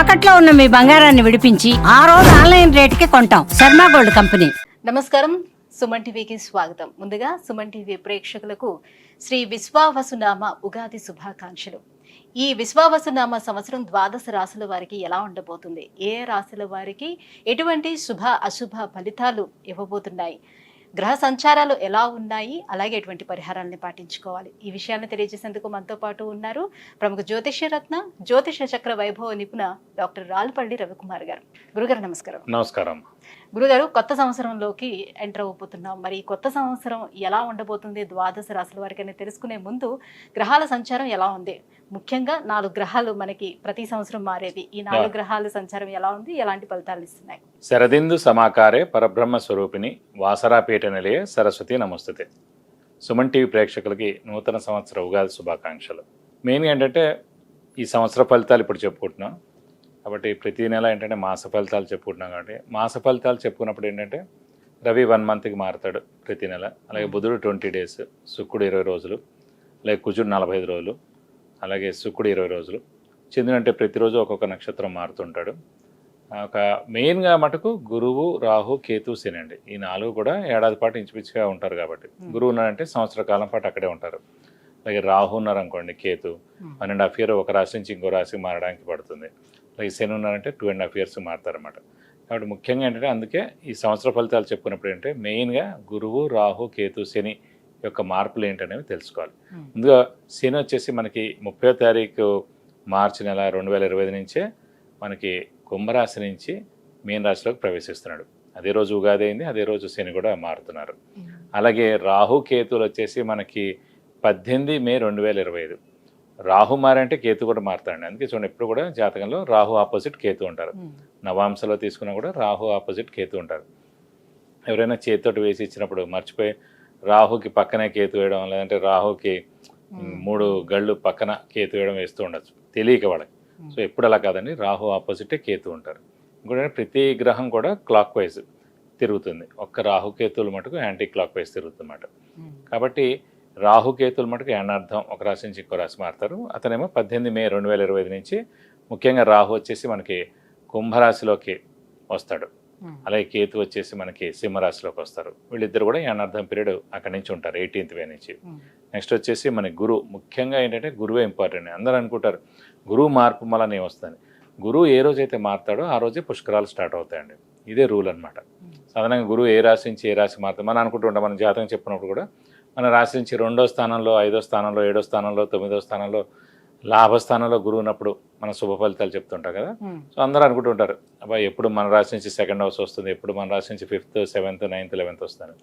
తాకట్లో ఉన్న మీ బంగారాన్ని విడిపించి ఆ రోజు ఆన్లైన్ రేటుకి కొంటాం. Sharma gold company. నమస్కారం, సుమన్ టీవీకి స్వాగతం. ముందుగా సుమన్ టీవీ ప్రేక్షకులకు శ్రీ విశ్వావసునామ ఉగాది శుభాకాంక్షలు. ఈ విశ్వావసునామ సంవత్సరం ద్వాదశ రాశుల వారికి ఎలా ఉండబోతుంది, ఏ రాశుల వారికి ఎటువంటి శుభ అశుభ ఫలితాలు ఇవ్వబోతున్నాయి, గ్రహ సంచారాలు ఎలా ఉన్నాయి, అలాగే ఎటువంటి పరిహారాలను పాటించుకోవాలి, ఈ విషయాన్ని తెలియజేసేందుకు మనతో పాటు ఉన్నారు ప్రముఖ జ్యోతిష్య రత్న జ్యోతిష చక్ర వైభవ నిపుణ డాక్టర్ రాల్పల్లి రవికుమార్ గారు. గురుగారు నమస్కారం. నమస్కారం. గురుగారు, కొత్త సంవత్సరంలోకి ఎంటర్ అయిపోతున్నాం. మరి ఈ కొత్త సంవత్సరం ఎలా ఉండబోతుంది ద్వాదశ రాశుల వారికి అని తెలుసుకునే ముందు గ్రహాల సంచారం ఎలా ఉంది, ముఖ్యంగా 4 గ్రహాలు మనకి ప్రతి సంవత్సరం మారేది, ఈ 4 గ్రహాల సంచారం ఎలా ఉంది, ఎలాంటి ఫలితాలు ఇస్తున్నాయి? శరదిందు సమాకారే పరబ్రహ్మ స్వరూపిణి వాసరాపీఠ నిలయ సరస్వతి నమస్తుతే. సుమన్ టీవీ ప్రేక్షకులకి నూతన సంవత్సర ఉగాది శుభాకాంక్షలు. మెయిన్గా ఏంటంటే ఈ సంవత్సర ఫలితాలు ఇప్పుడు చెప్పుకుంటున్నాం కాబట్టి ప్రతి నెల ఏంటంటే మాస ఫలితాలు చెప్పుకుంటున్నాం కాబట్టి మాస ఫలితాలు చెప్పుకున్నప్పుడు ఏంటంటే రవి 1 మంత్కి మారుతాడు ప్రతి నెల, అలాగే బుధుడు 20 డేస్, శుక్రుడు 20 రోజులు, అలాగే కుజుడు 45 రోజులు, అలాగే శుక్రుడు 20 రోజులు, చంద్రుడు అంటే ప్రతిరోజు ఒక్కొక్క నక్షత్రం మారుతుంటాడు. ఒక మెయిన్గా మటుకు గురువు, రాహు, కేతు, శని అండి. ఈ 4 కూడా ఏడాది పాటు ఇంచుమించుగా ఉంటారు కాబట్టి గురువు ఉన్నారంటే సంవత్సర కాలం పాటు అక్కడే ఉంటారు. అలాగే రాహు ఉన్నారనుకోండి, కేతు 1.5 ఇయర్ ఒక రాశి నుంచి ఇంకో రాశికి మారడానికి పడుతుంది. అలాగే శని ఉన్నారంటే 2.5 ఇయర్స్ మారుతారన్నమాట. కాబట్టి ముఖ్యంగా ఏంటంటే అందుకే ఈ సంవత్సర ఫలితాలు చెప్పుకున్నప్పుడు ఏంటంటే మెయిన్గా గురువు, రాహు, కేతు, శని యొక్క మార్పులు ఏంటనేవి తెలుసుకోవాలి. ముందుగా శని వచ్చేసి మనకి 30వ తారీఖు మార్చి నెల 2025 నుంచే మనకి కుంభరాశి నుంచి మీన రాశిలోకి ప్రవేశిస్తున్నాడు. అదే రోజు ఉగాది అయింది, అదే రోజు శని కూడా మారుతున్నారు. అలాగే రాహు, కేతువులు వచ్చేసి మనకి 18 మే 2025. రాహు మారంటే కేతు కూడా మారుతాడండి. అందుకే చూడండి ఎప్పుడు కూడా జాతకంలో రాహు ఆపోజిట్ కేతు ఉంటారు. నవాంశలో తీసుకున్నా కూడా రాహు ఆపోజిట్ కేతు ఉంటారు. ఎవరైనా చేతితోటి వేసి ఇచ్చినప్పుడు మర్చిపోయి రాహుకి పక్కనే కేతు వేయడం, లేదంటే రాహుకి 3 గళ్ళు పక్కన కేతు వేయడం వేస్తూ ఉండొచ్చు తెలియక వాళ్ళకి. సో ఎప్పుడు అలా కాదండి, రాహు ఆపోజిటే కేతు ఉంటారు. ఇంకోటి ప్రతి గ్రహం కూడా క్లాక్ వైజ్ తిరుగుతుంది, ఒక్క రాహుకేతువులు మటుకు యాంటీ క్లాక్ వైజ్ తిరుగుతుందన్నమాట. కాబట్టి రాహుకేతువులు మటుకు ఏనార్థం ఒక రాశి నుంచి ఇంకో రాశి మారుతారు. అతనేమో 18 మే 2025 నుంచి ముఖ్యంగా రాహు వచ్చేసి మనకి కుంభరాశిలోకి వస్తాడు, అలాగే కేతు వచ్చేసి మనకి సింహరాశిలోకి వస్తారు. వీళ్ళిద్దరు కూడా ఏనార్థం పీరియడ్ అక్కడి నుంచి ఉంటారు 18th మే నుంచి. నెక్స్ట్ వచ్చేసి మన గురువు, ముఖ్యంగా ఏంటంటే గురువే ఇంపార్టెంట్. అందరూ అనుకుంటారు గురువు మార్పు వల్ల ఏమొస్తుంది. గురువు ఏ రోజైతే మారుతాడో ఆ రోజే పుష్కరాలు స్టార్ట్ అవుతాయండి. ఇదే రూల్ అనమాట. సాధారణంగా గురువు ఏ రాశి నుంచి ఏ రాశి మారుతాం మనం అనుకుంటుంటాం. మన జాతకం చెప్పినప్పుడు కూడా మన రాశి నుంచి 2వ స్థానంలో, 5వ స్థానంలో, 7వ స్థానంలో, 9వ స్థానంలో, లాభస్థానంలో గురువు ఉన్నప్పుడు మన శుభ ఫలితాలు చెప్తుంటాం కదా. సో అందరూ అనుకుంటుంటారు అబ్బాయి ఎప్పుడు మన రాశి నుంచి 2nd హౌస్ వస్తుంది, ఎప్పుడు మన రాశి నుంచి 5th, 7th, 9th, 11th వస్తాను.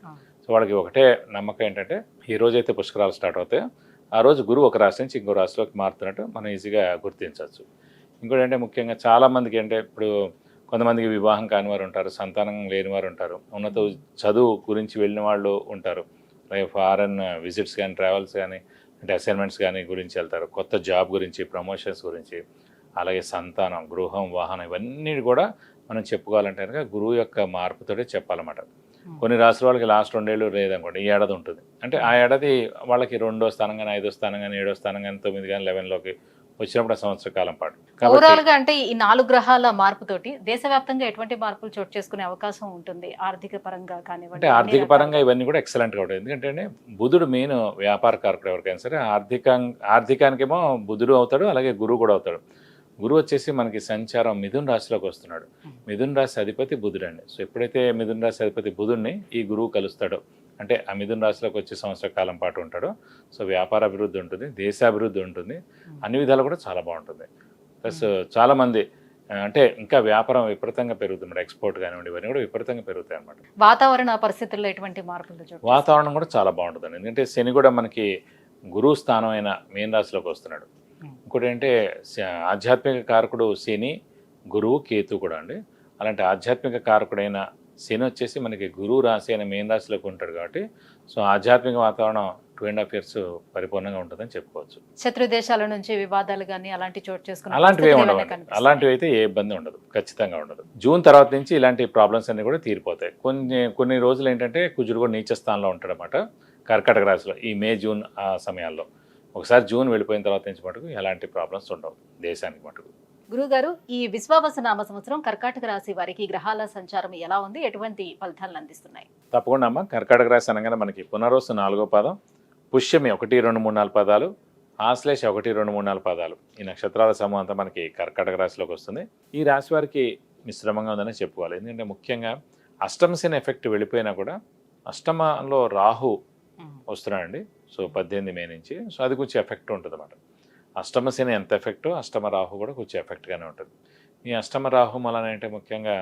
సో వాళ్ళకి ఒకటే నమ్మకం ఏంటంటే ఈ రోజైతే పుష్కరాలు స్టార్ట్ అవుతాయో ఆ రోజు గురువు ఒక రాశి నుంచి ఇంకో రాశిలోకి మారుతున్నట్టు మనం ఈజీగా గుర్తించవచ్చు. ఇంకోటి అంటే ముఖ్యంగా చాలామందికి అంటే ఇప్పుడు కొంతమందికి వివాహం కాని వారు ఉంటారు, సంతానం లేని వారు ఉంటారు, ఉన్నత చదువు గురించి వెళ్ళిన వాళ్ళు ఉంటారు, అలాగే ఫారెన్ విజిట్స్ కానీ, ట్రావెల్స్ కానీ, అంటే అసైన్మెంట్స్ కానీ గురించి వెళ్తారు, కొత్త జాబ్ గురించి, ప్రమోషన్స్ గురించి, అలాగే సంతానం, గృహం, వాహనం ఇవన్నీ కూడా మనం చెప్పుకోవాలంటే కనుక గురువు యొక్క మార్పుతోటే చెప్పాలన్నమాట. కొన్ని రాశుల వాళ్ళకి లాస్ట్ 2 ఏళ్ళు లేదనుకోండి, ఈ ఏడాది ఉంటుంది. అంటే ఆ ఏడాది వాళ్ళకి 2వ స్థానం కానీ, 5వ స్థానం కానీ, 7వ స్థానం కానీ, 9 కానీ, 11లోకి వచ్చినప్పుడు ఆ సంవత్సర కాలం పాటు. ఓవరాల్ గా అంటే ఈ 4 గ్రహాల మార్పుతోటి దేశవ్యాప్తంగా ఎటువంటి మార్పులు చోటు చేసుకునే అవకాశం ఉంటుంది, ఆర్థిక పరంగా కానివ్వండి? అంటే ఆర్థిక పరంగా ఇవన్నీ కూడా ఎక్సలెంట్గా ఉంటుంది. ఎందుకంటే బుధుడు మెయిన్ వ్యాపార కారకుడు ఎవరికైనా సరే. ఆర్థికానికేమో బుధుడు అవుతాడు, అలాగే గురువు కూడా అవుతాడు. గురువు వచ్చేసి మనకి సంచారం మిథున రాశిలోకి వస్తున్నాడు. మిథున రాశి అధిపతి బుధుడు అండి. సో ఎప్పుడైతే మిథున రాశి అధిపతి బుధుడిని ఈ గురువు కలుస్తాడో, అంటే ఆ మిథున రాశిలోకి వచ్చే సంవత్సర కాలం పాటు ఉంటాడు. సో వ్యాపార అభివృద్ధి ఉంటుంది, దేశాభివృద్ధి ఉంటుంది, అన్ని విధాలు కూడా చాలా బాగుంటుంది. ప్లస్ చాలామంది అంటే ఇంకా వ్యాపారం విపరీతంగా పెరుగుతుంది, ఎక్స్పోర్ట్ కానివ్వండి ఇవన్నీ కూడా విపరీతంగా పెరుగుతాయి అన్నమాట. వాతావరణ పరిస్థితుల్లో ఎటువంటి మార్పులు? వాతావరణం కూడా చాలా బాగుంటుందండి. ఎందుకంటే శని కూడా మనకి గురువు స్థానం అయిన మీన రాశిలోకి వస్తున్నాడు. ఇంకోటి ఏంటంటే ఆధ్యాత్మిక కారకుడు శని, గురువు, కేతు కూడా అండి. అలాంటి ఆధ్యాత్మిక కారకుడైన శని వచ్చేసి మనకి గురువు రాశి అయిన మీన రాశిలోకి ఉంటాడు కాబట్టి సో ఆధ్యాత్మిక వాతావరణం 2.5 years పరిపూర్ణంగా ఉంటుందని చెప్పుకోవచ్చు. శత్రు దేశాల నుంచి వివాదాలు కానీ అలాంటి చోటు చేసుకుని అలాంటివి ఉండవు. అలాంటివి అయితే ఏ ఇబ్బంది ఉండదు, ఖచ్చితంగా ఉండదు. జూన్ తర్వాత నుంచి ఇలాంటి ప్రాబ్లమ్స్ అన్ని కూడా తీరిపోతాయి. కొన్ని రోజులు ఏంటంటే కుజుడు కూడా నీచ స్థానంలో ఉంటాడనమాట కర్కాటక రాశిలో ఈ మే, జూన్ ఆ సమయాల్లో. ఒకసారి జూన్ వెళ్ళిపోయిన తర్వాత నుంచి మటుకు ఎలాంటి ప్రాబ్లమ్స్ ఉండవు దేశానికి మటుకు. గురుగారు, ఈ విశ్వావసు నామ సంవత్సరం కర్కాటక రాశి వారికి గ్రహాల సంచారం ఎలా ఉంది, ఎటువంటి ఫలితాలను అందిస్తున్నాయి? తప్పకుండా అమ్మ. కర్కాటక రాశి అనగానే మనకి పునరోసు 4వ పాదం, పుష్యమి 1, 2, 3, 4 పదాలు, ఆశ్లేష 1, 2, 3, 4 పదాలు, ఈ నక్షత్రాల సమూహం అంతా మనకి కర్కాటక రాశిలోకి వస్తుంది. ఈ రాశి వారికి మిశ్రమంగా ఉందని చెప్పుకోవాలి. ఎందుకంటే ముఖ్యంగా అష్టమ శని ఎఫెక్ట్ వెళ్ళిపోయినా కూడా అష్టమంలో రాహు వస్తున్నాడండి. సో 18 మే నుంచి. సో అది కొంచెం ఎఫెక్ట్ ఉంటుంది అన్నమాట. అష్టమ శని ఎంత ఎఫెక్టో అష్టమ రాహు కూడా కొంచెం ఎఫెక్ట్గానే ఉంటుంది. ఈ అష్టమ రాహు వలన అంటే ముఖ్యంగా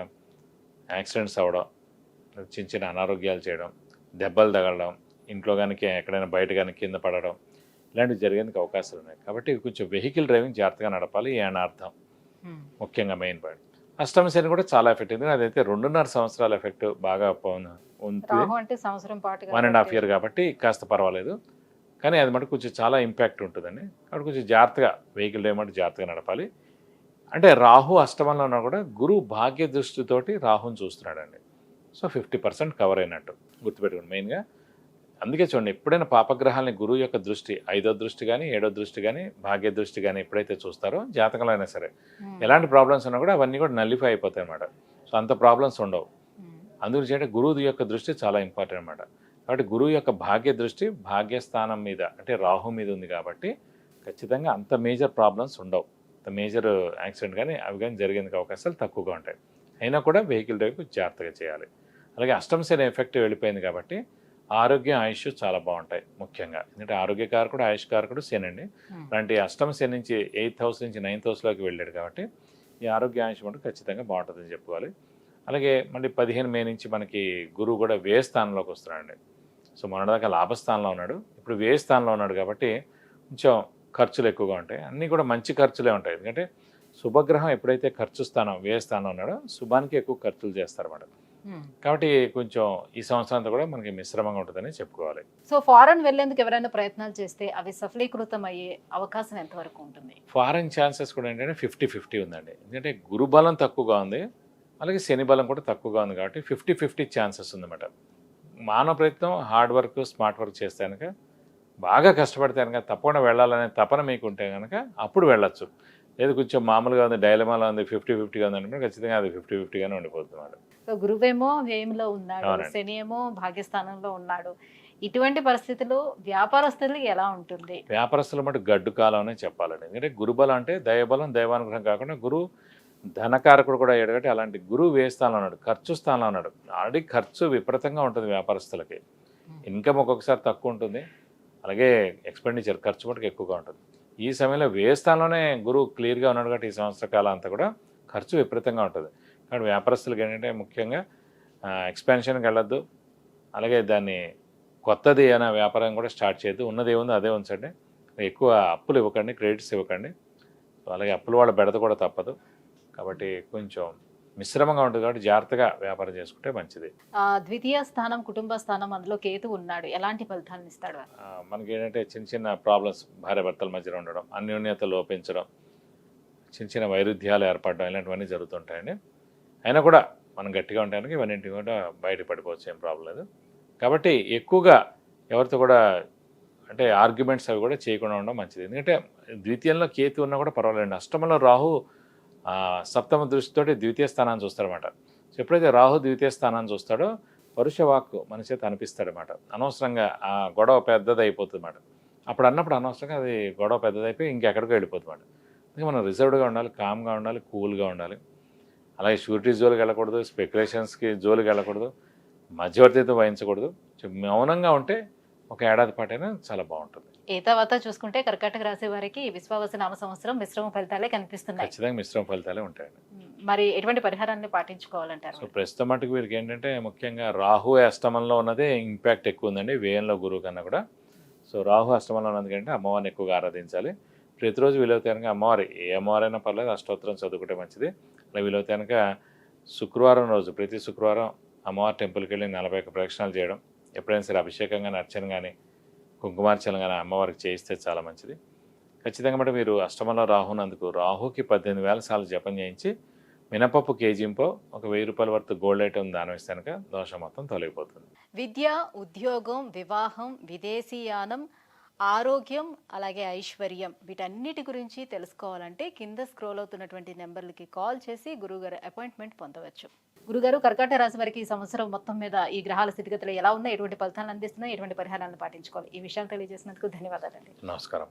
యాక్సిడెంట్స్ అవ్వడం, చిన్న చిన్న అనారోగ్యాలు చేయడం, దెబ్బలు తగలడం, ఇంట్లో కానీ ఎక్కడైనా బయట కానీ కింద పడడం, ఇలాంటివి జరిగేందుకు అవకాశాలు ఉన్నాయి. కాబట్టి కొంచెం వెహికల్ డ్రైవింగ్ జాగ్రత్తగా నడపాలి. ఈ అర్థం ముఖ్యంగా మెయిన్ పాయింట్. అష్టమ శని కూడా చాలా ఎఫెక్ట్ ఉంది. అదైతే 2.5 సంవత్సరాల ఎఫెక్ట్ బాగా ఉంటుంది. 1.5 ఇయర్ కాబట్టి కాస్త పర్వాలేదు. కానీ అది మటు కొంచెం చాలా ఇంపాక్ట్ ఉంటుందండి. కాబట్టి కొంచెం జాగ్రత్తగా వెహికల్ డ్రైవ్ అంటే జాగ్రత్తగా నడపాలి. అంటే రాహు అష్టమంలో ఉన్నా కూడా గురువు భాగ్య దృష్టితోటి రాహుని చూస్తున్నాడండి. సో 50% కవర్ అయినట్టు గుర్తుపెట్టుకోండి మెయిన్గా. అందుకే చూడండి, ఎప్పుడైనా పాపగ్రహాలని గురువు యొక్క దృష్టి 5వ దృష్టి కానీ 7వ దృష్టి కానీ భాగ్య దృష్టి కానీ ఎప్పుడైతే చూస్తారో జాతకంలో అయినా సరే ఎలాంటి ప్రాబ్లమ్స్ ఉన్నా కూడా అవన్నీ కూడా నల్లిఫై అయిపోతాయి అన్నమాట. సో అంత ప్రాబ్లమ్స్ ఉండవు. అందుగురించి అంటే గురువు యొక్క దృష్టి చాలా ఇంపార్టెంట్ అన్నమాట. కాబట్టి గురువు యొక్క భాగ్య దృష్టి భాగ్యస్థానం మీద అంటే రాహు మీద ఉంది కాబట్టి ఖచ్చితంగా అంత మేజర్ ప్రాబ్లమ్స్ ఉండవు. అంత మేజర్ యాక్సిడెంట్ కానీ అవి కానీ జరిగేందుకు అవకాశాలు తక్కువగా ఉంటాయి. అయినా కూడా వెహికల్ డ్రైవ్ జాగ్రత్తగా చేయాలి. అలాగే అష్టమ శని ఎఫెక్ట్ వెళ్ళిపోయింది కాబట్టి ఆరోగ్యం, ఆయుష్ చాలా బాగుంటాయి ముఖ్యంగా. ఎందుకంటే ఆరోగ్యకారకుడు, ఆయుష్ కారకుడు శని అండి. అలాంటి అష్టమ శని నుంచి 8th హౌస్ నుంచి 9th హౌస్లోకి వెళ్ళాడు కాబట్టి ఈ ఆరోగ్య, ఆయుష్ మటు ఖచ్చితంగా బాగుంటుందని చెప్పుకోవాలి. అలాగే మళ్ళీ 15 మే నుంచి మనకి గురువు కూడా వ్యయ స్థానంలోకి వస్తున్నాడండి. సో మొన్నటిదాకా లాభస్థానంలో ఉన్నాడు, ఇప్పుడు వ్యయ స్థానంలో ఉన్నాడు కాబట్టి కొంచెం ఖర్చులు ఎక్కువగా ఉంటాయి. అన్నీ కూడా మంచి ఖర్చులే ఉంటాయి. ఎందుకంటే శుభగ్రహం ఎప్పుడైతే ఖర్చు స్థానం వ్యయ స్థానంలో ఉన్నాడో శుభానికి ఎక్కువ ఖర్చులు చేస్తారన్నమాట. కాబట్టి కొంచెం ఈ సంవత్సరం అంతా కూడా మనకి మిశ్రమంగా ఉంటుందని చెప్పుకోవాలి. సో ఫారెన్ వెళ్లేందుకు ఎవరైనా ప్రయత్నాలు చేస్తే అవి సఫలీకృతం అయ్యే అవకాశం ఎంతవరకు ఉంటుంది? ఫారెన్ ఛాన్సెస్ కూడా ఏంటంటే 50-50 ఉందండి. ఎందుకంటే గురు బలం తక్కువగా ఉంది, అలాగే శని బలం కూడా తక్కువగా ఉంది కాబట్టి 50-50 ఛాన్సెస్ ఉందన్నమాట. మానవ ప్రయత్నం, హార్డ్ వర్క్, స్మార్ట్ వర్క్ చేస్తే కనుక, బాగా కష్టపడితే కనుక తప్పకుండా వెళ్ళాలనే తపన మీకు ఉంటే కనుక అప్పుడు వెళ్ళొచ్చు. లేదు కొంచెం మామూలుగా ఉంది, డైలమాలో ఉంది, 50-50గా ఉంది, ఖచ్చితంగా అది 50-50గానే ఉండిపోతుంది అన్నమాట. సో గురువేమో వ్యయంలో ఉన్నాడు, శని ఏమో భాగ్యస్థానంలో ఉన్నాడు. ఇటువంటి పరిస్థితుల్లో వ్యాపారస్తులకి ఎలా ఉంటుంది? వ్యాపారస్తుల మటు గడ్డు కాలం అనే చెప్పాలండి. ఎందుకంటే గురుబలం అంటే దైవబలం, దైవానుగ్రహం కాకుండా గురువు ధనకారకుడు కూడా అయ్యాడు కాబట్టి అలాంటి గురువు వ్యయ స్థానంలో ఉన్నాడు, ఖర్చు స్థానంలో ఉన్నాడు. ఆల్రెడీ ఖర్చు విపరీతంగా ఉంటుంది వ్యాపారస్తులకి. ఇన్కమ్ ఒక్కొక్కసారి తక్కువ ఉంటుంది, అలాగే ఎక్స్పెండిచర్ ఖర్చు మటుకు ఎక్కువగా ఉంటుంది. ఈ సమయంలో వ్యయ స్థానంలోనే గురువు క్లియర్గా ఉన్నాడు కాబట్టి ఈ సంవత్సర కాలం అంతా కూడా ఖర్చు విపరీతంగా ఉంటుంది. కాబట్టి వ్యాపారస్తులకు ఏంటంటే ముఖ్యంగా ఎక్స్పాన్షన్కి వెళ్ళొద్దు, అలాగే దాన్ని కొత్తది అయినా వ్యాపారం కూడా స్టార్ట్ చేయొద్దు. ఉన్నది ఏముందో అదే ఉంచండి. ఎక్కువ అప్పులు ఇవ్వకండి, క్రెడిట్స్ ఇవ్వకండి. అలాగే అప్పులు వాళ్ళ బెడద కూడా తప్పదు. కాబట్టి కొంచెం మిశ్రమంగా ఉంటుంది కాబట్టి జాగ్రత్తగా వ్యాపారం చేసుకుంటే మంచిది. ద్వితీయ స్థానం కుటుంబ స్థానం, అందులో కేతు ఉన్నాడు, ఎలాంటి ఫలితాలను ఇస్తాడు? మనకి ఏంటంటే చిన్న చిన్న ప్రాబ్లమ్స్, భార్యాభర్తల మధ్యలో ఉండడం, అన్యోన్యత లోపించడం, చిన్న చిన్న వైరుధ్యాలు ఏర్పడడం, ఇలాంటివన్నీ జరుగుతుంటాయండి. అయినా కూడా మనం గట్టిగా ఉండడానికి ఇవన్నింటి కూడా బయట పడిపోవచ్చు, ఏం ప్రాబ్లం లేదు. కాబట్టి ఎక్కువగా ఎవరితో కూడా అంటే ఆర్గ్యుమెంట్స్ అవి కూడా చేయకుండా ఉండడం మంచిది. ఎందుకంటే ద్వితీయంలో కేతు ఉన్నా కూడా పర్వాలేదండి. అష్టమంలో రాహు సప్తమ దృష్టితోటి ద్వితీయ స్థానాన్ని చూస్తారన్నమాట. సో ఎప్పుడైతే రాహు ద్వితీయ స్థానాన్ని చూస్తాడో పరుష వాక్కు మన చేత అనిపిస్తాడనమాట. అనవసరంగా ఆ గొడవ పెద్దది అయిపోతుంది అన్నమాట. అప్పుడు అన్నప్పుడు అనవసరంగా అది గొడవ పెద్దదైపోయి ఇంకెక్కడికో వెళ్ళిపోతుంది అన్నమాట. అందుకే మనం రిజర్వ్డ్గా ఉండాలి, కామ్గా ఉండాలి, కూల్గా ఉండాలి. అలాగే షూరిటీ జోలికి వెళ్ళకూడదు, స్పెక్యులేషన్స్కి జోలికి వెళ్ళకూడదు, మధ్యవర్తితో వహించకూడదు. మౌనంగా ఉంటే ఒక ఏడాది పాటైనా చాలా బాగుంటుంది. ఏ తర్వాత చూసుకుంటే కర్కాటక రాశి వారికి విశ్వావసు నామ సంవత్సరం మిశ్రమ ఫలితాలే కనిపిస్తున్నాయి. ఖచ్చితంగా మిశ్రమ ఫలితాలే ఉంటాయండి. మరి ఎటువంటి పరిహారాన్ని పాటించుకోవాలంటారు? సో ప్రస్తుతం మటుకు వీరికి ఏంటంటే ముఖ్యంగా రాహు అష్టమంలో ఉన్నదే ఇంపాక్ట్ ఎక్కువ ఉందండి వ్యయంలో గురువు కన్నా కూడా. సో రాహు అష్టమంలో ఉన్నది కంటే అమ్మవారిని ఎక్కువగా ఆరాధించాలి. ప్రతిరోజు వీలవుతే కనుక అమ్మవారి ఏ అమ్మవారైనా పర్లేదు అష్టోత్తరం చదువుకుంటే మంచిది. అలా వీలవుతే కనుక శుక్రవారం రోజు ప్రతి శుక్రవారం అమ్మవారి టెంపుల్కి వెళ్ళి 41 ప్రదక్షిణాలు చేయడం, ఎప్పుడైనా సరే అభిషేకం కానీ అర్చన కానీ కుంకుమార్చన కానీ అమ్మవారికి చేయిస్తే చాలా మంచిది. ఖచ్చితంగా బట్టి మీరు అష్టమంలో రాహునందుకు రాహుకి 18,000 సార్లు జపం చేయించి మినపప్పు కేజీంపో ఒక 1000 రూపాయల వరకు గోల్డ్ ఐటమ్ దానం ఇస్తే కనుక దోషం మొత్తం తొలగిపోతుంది. విద్య, ఉద్యోగం, వివాహం, విదేశీయానం, ఆరోగ్యం అలాగే ఐశ్వర్యం వీటన్నిటి గురించి తెలుసుకోవాలంటే కింద స్క్రోల్ అవుతున్నటువంటి నెంబర్లకి కాల్ చేసి గురువుగారు అపాయింట్మెంట్ పొందవచ్చు. గురుగారు, కర్కాటక రాశి వారికి ఈ సంవత్సరం మొత్తం మీద ఈ గ్రహాల స్థితిగతులు ఎలా ఉన్నాయి, ఎటువంటి ఫలితాలను అందిస్తున్నాయి, ఎటువంటి పరిహారాలను పాటించుకోవాలి, ఈ విషయాలు తెలియజేసినందుకు ధన్యవాదాలండి. నమస్కారం.